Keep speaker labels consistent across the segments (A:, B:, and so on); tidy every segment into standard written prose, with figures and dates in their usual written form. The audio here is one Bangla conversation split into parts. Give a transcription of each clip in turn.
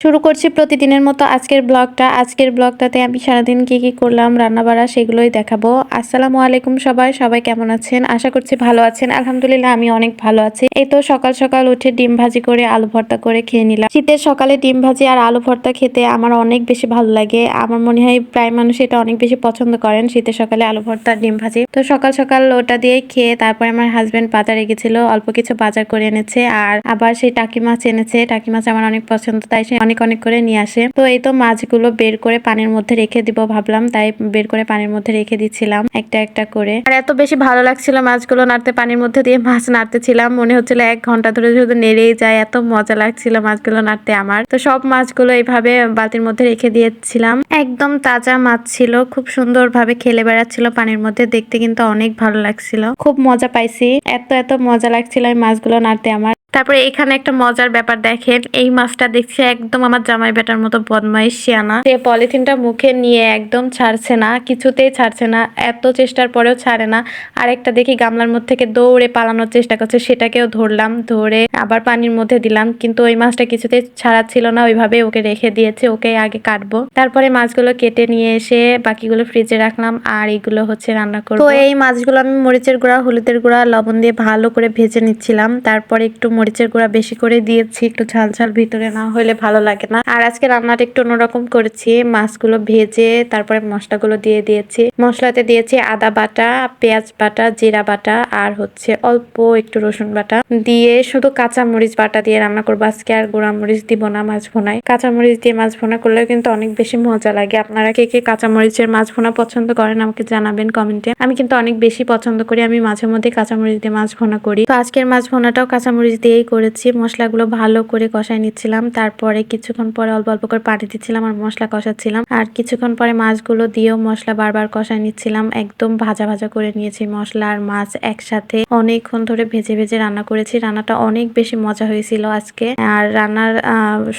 A: শুরু করছি প্রতিদিনের মতো আজকের ব্লগটাতে আমি সারাদিন কি করলাম রান্নাবাড়া সেগুলোই দেখাবো। আসসালামু আলাইকুম সবাই কেমন আছেন? আশা করছি ভালো আছেন। আলহামদুলিল্লাহ আমি অনেক ভালো আছি। এই তো সকাল সকাল উঠে ডিম ভাজি করে আলু ভর্তা করে খেয়ে নিলাম। শীতের সকালে ডিম ভাজি আর আলু ভর্তা খেতে আমার অনেক বেশি ভালো লাগে। আমার মনে হয় প্রায় মানুষ এটা অনেক বেশি পছন্দ করেন, শীতের সকালে আলু ভর্তা ডিম ভাজি। তো সকাল সকাল ওটা দিয়ে খেয়ে তারপরে আমার হাজবেন্ড বাজারে গেছিল, অল্প কিছু বাজার করে এনেছে আর আবার সেই টাকি মাছ এনেছে। টাকি মাছ আমার অনেক পছন্দ, তাই সে অনেক করে নিয়ে আসে। তো এই তো মাছগুলো বের করে পানির মধ্যে রেখে দিব ভাবলাম, তাই বের করে পানির মধ্যে রেখে দিচ্ছিলাম একটা একটা করে। আর এত বেশি ভালো লাগছিল মাছগুলো নাড়তে, পানির মধ্যে দিয়ে মাছ নাড়তেছিলাম, মনে হচ্ছিল 1 ঘন্টা ধরে শুধু নেড়েই যায়, এত মজা লাগছিল মাছগুলো নাড়তে আমার। তো সব মাছগুলো এইভাবে বালতির মধ্যে রেখে দিয়েছিলাম। একদম তাজা মাছ ছিল, খুব সুন্দর ভাবে খেলে বেড়াচ্ছিল পানির মধ্যে, দেখতে কিন্তু অনেক ভালো লাগছিল, খুব মজা পাইছি। এত মজা লাগছিল এই মাছগুলো নাড়তে আমার। তারপরে এখানে একটা মজার ব্যাপার দেখেন, এই মাছটা দেখছি একদম আমার জামাই বেটার মতো বদমাইশ শিয়ানা। সে পলিথিনটা মুখে নিয়ে একদম ছাড়ছে না, কিছুতেই ছাড়ছে না, এত চেষ্টার পরেও ছাড়ে না। আরেকটা দেখি গামলার মধ্যে থেকে দৌড়ে পালানোর চেষ্টা করছে, সেটাকেও ধরলাম, ধরে আবার পানির মধ্যে দিলাম, কিন্তু ওই মাছটা কিছুতেই ছাড়াচ্ছিল না, ওইভাবে ওকে রেখে দিয়েছে, ওকে আগে কাটবো। তারপরে মাছগুলো কেটে নিয়ে এসে বাকিগুলো ফ্রিজে রাখলাম আর এগুলো হচ্ছে রান্না করবো। তো এই মাছগুলো আমি মরিচের গুঁড়া, হলুদের গুঁড়া, লবণ দিয়ে ভালো করে ভেজে নিচ্ছিলাম। তারপরে একটু মরিচের গুঁড়া বেশি করে দিয়েছি, একটু ঝাল ঝাল ভিতরে না হলে ভালো লাগে না। আর আজকে রান্নাটা একটু অন্যরকম করেছি, মাছগুলো ভেজে তারপরে মশলাগুলো দিয়ে দিয়েছি। মশলাতে দিয়েছি আদা বাটা, পেঁয়াজ বাটা, জিরা বাটা আর হচ্ছে অল্প একটু রসুন বাটা দিয়ে শুধু কাঁচা মরিচ বাটা দিয়ে রান্না করবো আজকে, আর গুঁড়া মরিচ দিব না মাছ ভুনায়। কাঁচা মরিচ দিয়ে মাছ ভুনা করলেও কিন্তু অনেক বেশি মজা লাগে। আপনারা কে কে কাঁচা মরিচের মাছ ভুনা পছন্দ করেন আমাকে জানাবেন কমেন্টে। আমি কিন্তু অনেক বেশি পছন্দ করি, আমি মাঝে মধ্যে কাঁচা মরিচ দিয়ে মাছ ভুনা করি। তো আজকের মাছ ভুনাটাও কাঁচা মরিচ দিয়েই করেছি। মশলাগুলো ভালো করে কষাই নিচ্ছিলাম, তারপরে কিছুক্ষণ পরে অল্প অল্প করে পানি দিচ্ছিলাম আর মশলা কষাচ্ছিলাম, আর কিছুক্ষণ পরে মাছগুলো দিয়েও মশলা বারবার কষাই নিচ্ছিলাম। একদম ভাজা ভাজা করে নিয়েছি মশলা আর মাছ একসাথে, অনেকক্ষণ ধরে ভেজে ভেজে রান্না করেছি। রান্নাটা অনেক বেশি মজা হয়েছিল আজকে। আর রান্নার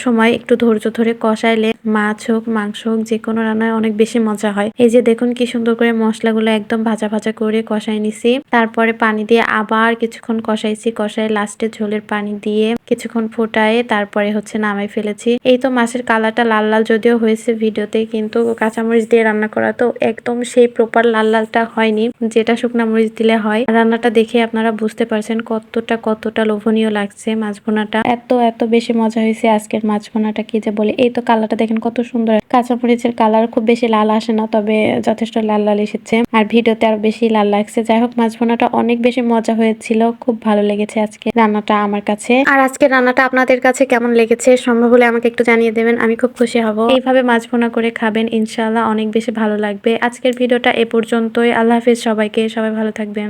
A: সময় একটু ধৈর্য ধরে কষাইলে মাছ হোক মাংস হোক যে কোনো রান্নায় অনেক বেশি মজা হয়। এই যে দেখুন কি সুন্দর করে মশলাগুলো একদম ভাজা ভাজা করে কষাই নিছি, তারপরে পানি দিয়ে আবার কিছুক্ষণ কষাইছি, কষাই লাস্টে ঝোলের পানি দিয়ে কিছুক্ষণ ফোটায় তারপরে হচ্ছে নামাই ফেলেছি। এই তো মাছের কালারটা লাল লাল যদিও হয়েছে ভিডিওতে, কিন্তু কাঁচামরিচ দিয়ে রান্না করা তো একদম সেই প্রপার লাল লালটা হয়নি যেটা শুকনা মরিচ দিলে হয়। রান্নাটা দেখে আপনারা বুঝতে পারছেন কতটা লোভনীয় লাগছে মাছ ভুনাটা। এত বেশি মজা হয়েছে আজকের মাছ ভুনাটা, কি যে বলে। এই তো কালারটা দেখেন কত সুন্দর, কাঁচামরিচের কালার খুব বেশি লাল আসে না, তবে যথেষ্ট লাল লাল এসেছে, আর ভিডিওতে আরো বেশি লাল লাগছে। যাই হোক মাছ ভুনাটা অনেক বেশি মজা হয়েছিল, খুব ভালো লেগেছে আজকে রান্নাটা আমার কাছে। আর আজকে রান্নাটা আপনাদের কাছে কেমন লেগেছে সম্ভব হলে আমাকে একটু জানিয়ে দেবেন, আমি খুব খুশি হব। এইভাবে মাছ ভুনা করে খাবেন, ইনশাআল্লাহ অনেক বেশি ভালো লাগবে। আজকের ভিডিওটা এ পর্যন্তই। আল্লাহ হাফিজ সবাইকে, সবাই ভালো থাকবেন।